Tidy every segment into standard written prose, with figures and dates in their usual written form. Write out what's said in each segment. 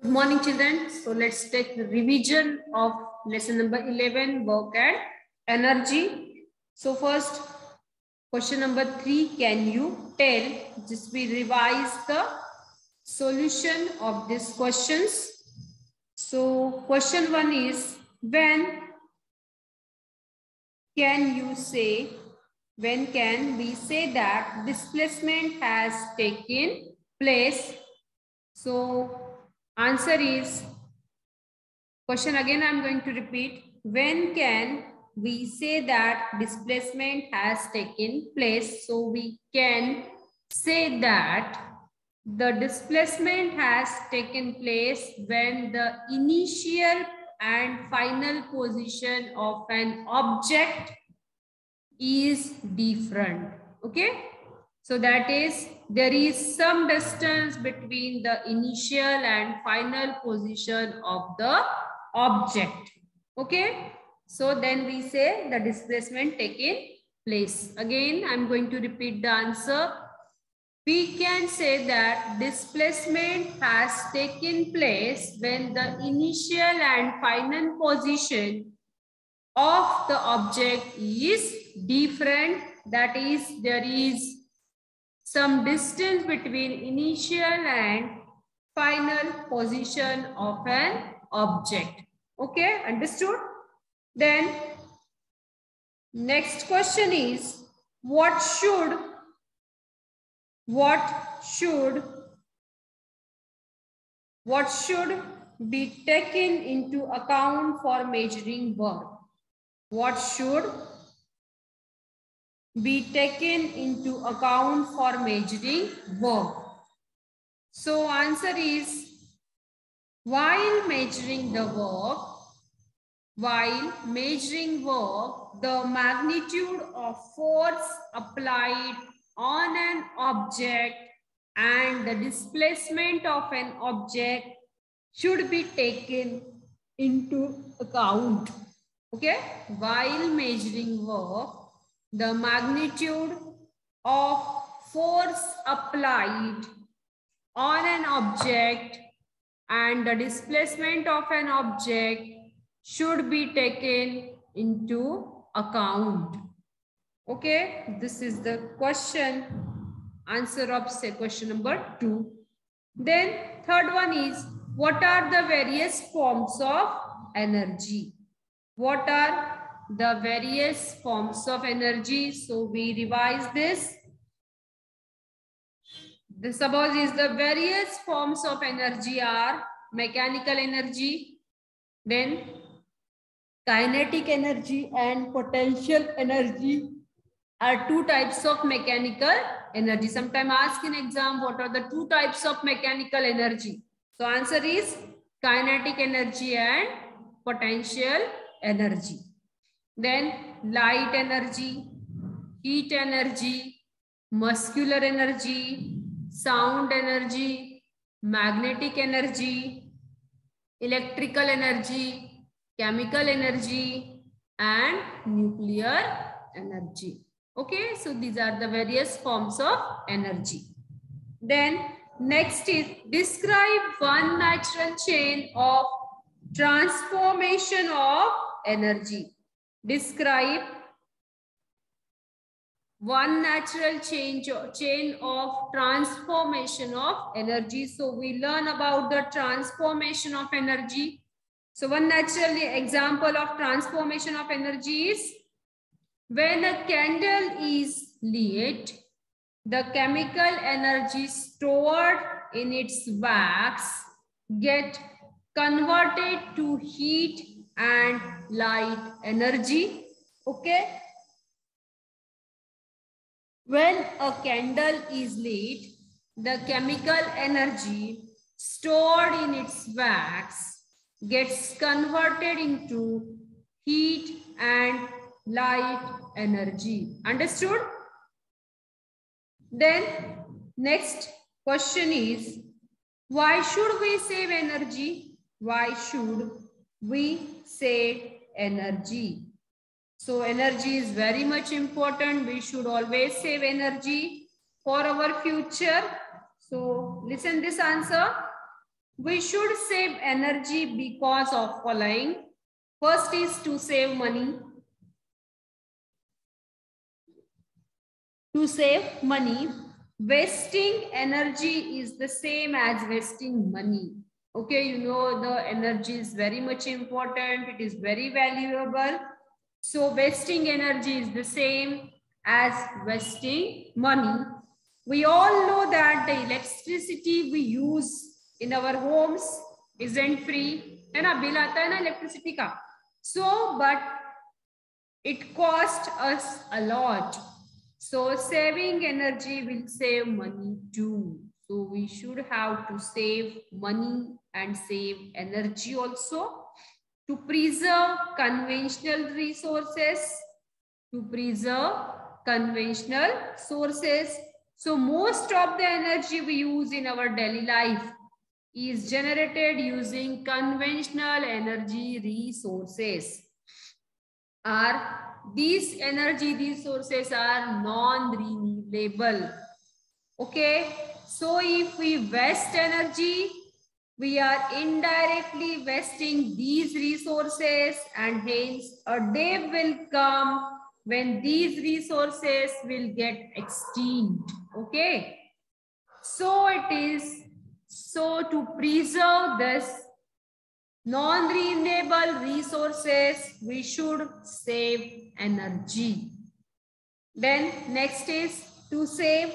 Good morning, children. So let's take the revision of lesson number 11, work and energy. So first, question number 3, can you tell? Just we revise the solution of these questions. So question 1 is, when can we say that displacement has taken place? So answer is, question again I am going to repeat. When can we say that displacement has taken place? So we can say that the displacement has taken place when the initial and final position of an object is different. Okay. So that is, there is some distance between the initial and final position of the object. Okay. So then we say the displacement taken place. Again, I'm going to repeat the answer. We can say that displacement has taken place when the initial and final position of the object is different. That is, there is some distance between initial and final position of an object. Okay, understood? Then next question is, what should be taken into account for measuring work? What should be taken into account for measuring work? So answer is, while measuring work, the magnitude of force applied on an object and the displacement of an object should be taken into account. Okay, while measuring work, the magnitude of force applied on an object and the displacement of an object should be taken into account. Okay, this is the question, answer of say question number 2. Then third one is, what are the various forms of energy? What are the various forms of energy? So we revise this. The suppose is the various forms of energy are mechanical energy, then kinetic energy and potential energy are two types of mechanical energy. Sometimes ask in exam, what are the two types of mechanical energy? So answer is kinetic energy and potential energy. Then light energy, heat energy, muscular energy, sound energy, magnetic energy, electrical energy, chemical energy, and nuclear energy. Okay, so these are the various forms of energy. Then next is, describe one natural chain of transformation of energy. Describe one natural chain of transformation of energy. So we learn about the transformation of energy. So one natural example of transformation of energy is, when a candle is lit, the chemical energy stored in its wax get converted to heat and light energy. Okay. When a candle is lit, the chemical energy stored in its wax gets converted into heat and light energy. Understood? Then next question is, why should we save energy? Why should we save energy? So energy is very much important. We should always save energy for our future. So listen this answer. We should save energy because of following. First is to save money. To save money, wasting energy is the same as wasting money. Okay, you know the energy is very much important. It is very valuable. So wasting energy is the same as wasting money. We all know that the electricity we use in our homes isn't free. है ना, bill आता है ना electricity का. So, but it costs us a lot. So saving energy will save money too. So we should have to save money and save energy also to preserve conventional resources. To preserve conventional sources. So most of the energy we use in our daily life is generated using conventional energy resources. These energy resources are non-renewable. Okay, so if we waste energy, we are indirectly wasting these resources, and hence a day will come when these resources will get extinct. Okay, so it is so to preserve this non-renewable resources, we should save energy. Then next is to save,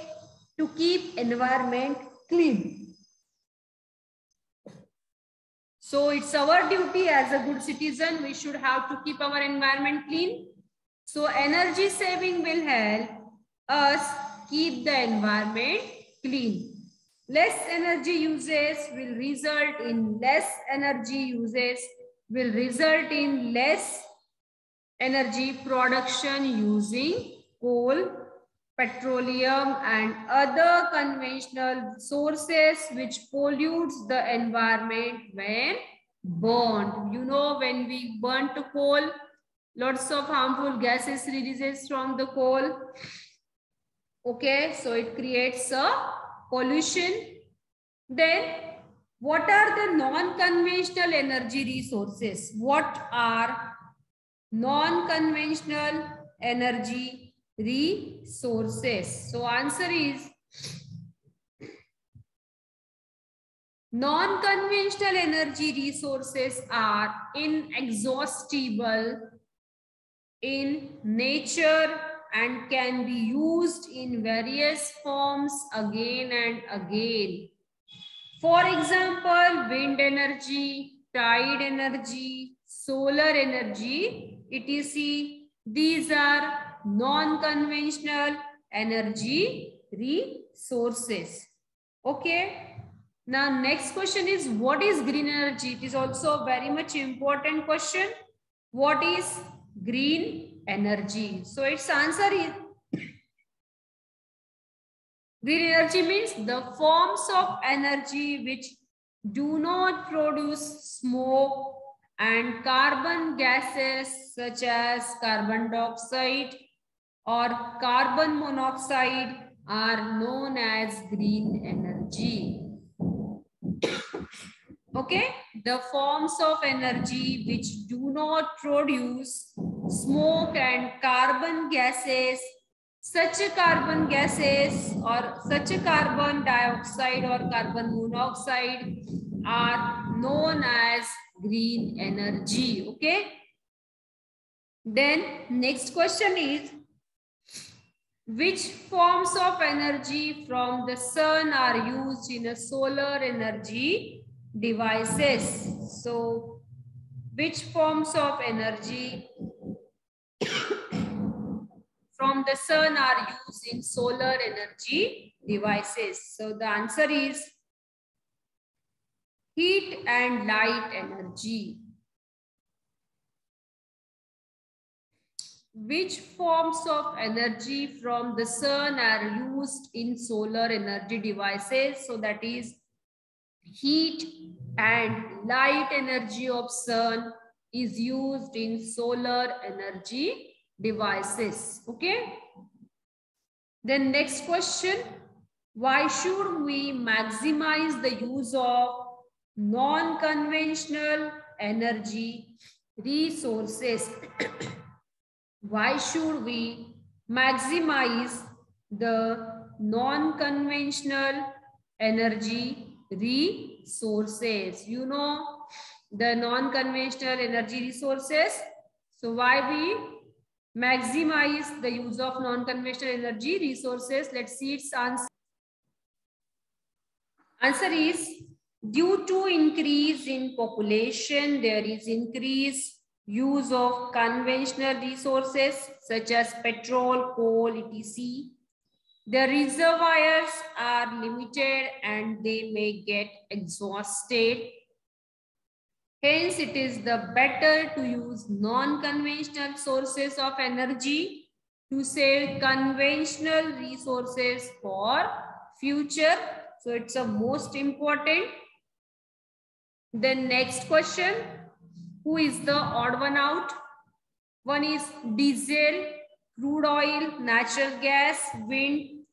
to keep environment clean. So it's our duty as a good citizen, we should have to keep our environment clean. So energy saving will help us keep the environment clean. Less energy uses will result in less energy uses, will result in less energy production using coal, petroleum and other conventional sources which pollutes the environment when burned. You know, when we burn to coal, lots of harmful gases releases from the coal. Okay, so it creates a pollution. Then what are the non-conventional energy resources? What are non-conventional energy resources? So answer is non-conventional energy resources are inexhaustible in nature and can be used in various forms again and again. For example, wind energy, tide energy, solar energy, etc. These are non-conventional energy resources. Okay. Now, next question is, what is green energy? It is also a very much important question. What is green energy? So, its answer is green energy means the forms of energy which do not produce smoke and carbon gases such as carbon dioxide or carbon monoxide are known as green energy. Okay, the forms of energy which do not produce smoke and carbon gases, such carbon gases or such carbon dioxide or carbon monoxide are known as green energy. Okay. Then next question is, which forms of energy from the sun are used in a solar energy devices? So which forms of energy from the sun are used in solar energy devices? So the answer is heat and light energy. Which forms of energy from the sun are used in solar energy devices? So that is heat and light energy of sun is used in solar energy devices. Okay. Then next question, why should we maximize the use of non-conventional energy resources. Why should we maximize the non-conventional energy resources? You know the non-conventional energy resources. So why we maximize the use of non-conventional energy resources? Let's see its answer. Answer is due to increase in population, there is increased use of conventional resources such as petrol, coal, etc. The reservoirs are limited and they may get exhausted. Hence, it is the better to use non-conventional sources of energy to save conventional resources for future. So, it's a most important. Then next question, who is the odd one out? One is diesel, crude oil, natural gas, wind.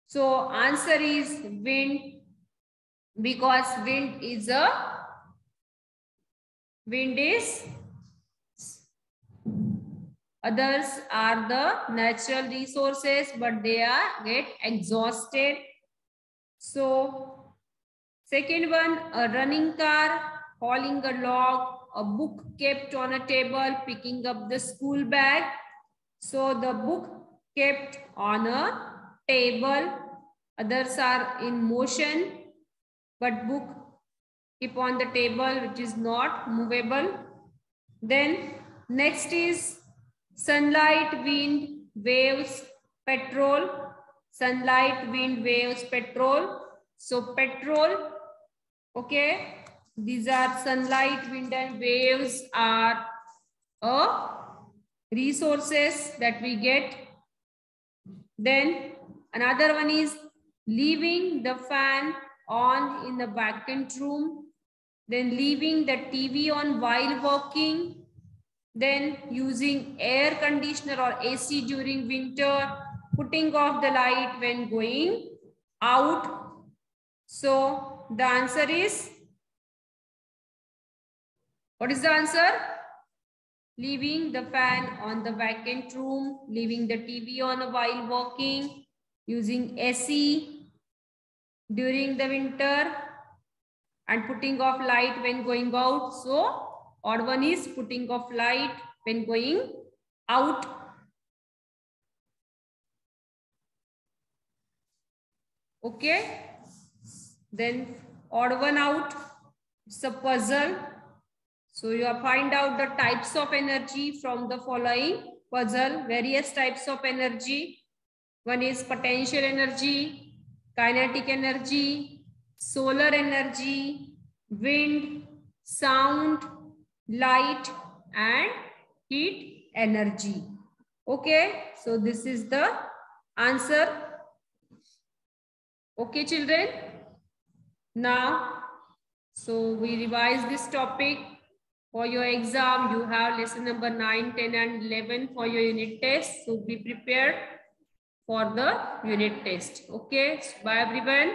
So answer is wind, because wind is others are the natural resources, but they get exhausted. So second one, a running car, hauling a log, a book kept on a table, picking up the school bag. So the book kept on a table, others are in motion, but book keep on the table, which is not movable. Then next is sunlight, wind, waves, petrol. Sunlight, wind, waves, petrol. So petrol, okay, these are sunlight, wind and waves are resources that we get. Then another one is leaving the fan on in the vacant room, then leaving the TV on while working, then using air conditioner or AC during winter, putting off the light when going out. So the answer is, what is the answer? Leaving the fan on the vacant room, leaving the TV on while working, using AC during the winter, and putting off light when going out. So odd one is putting off light when going out. Okay. Then odd one out. It's a puzzle. So you have find out the types of energy from the following puzzle. Various types of energy. One is potential energy, kinetic energy, solar energy, wind, sound, light, and heat energy. Okay, so this is the answer. Okay, children. Now, so we revise this topic. For your exam, you have lesson number 9, 10, and 11 for your unit test. So be prepared for the unit test. Okay, so bye everyone.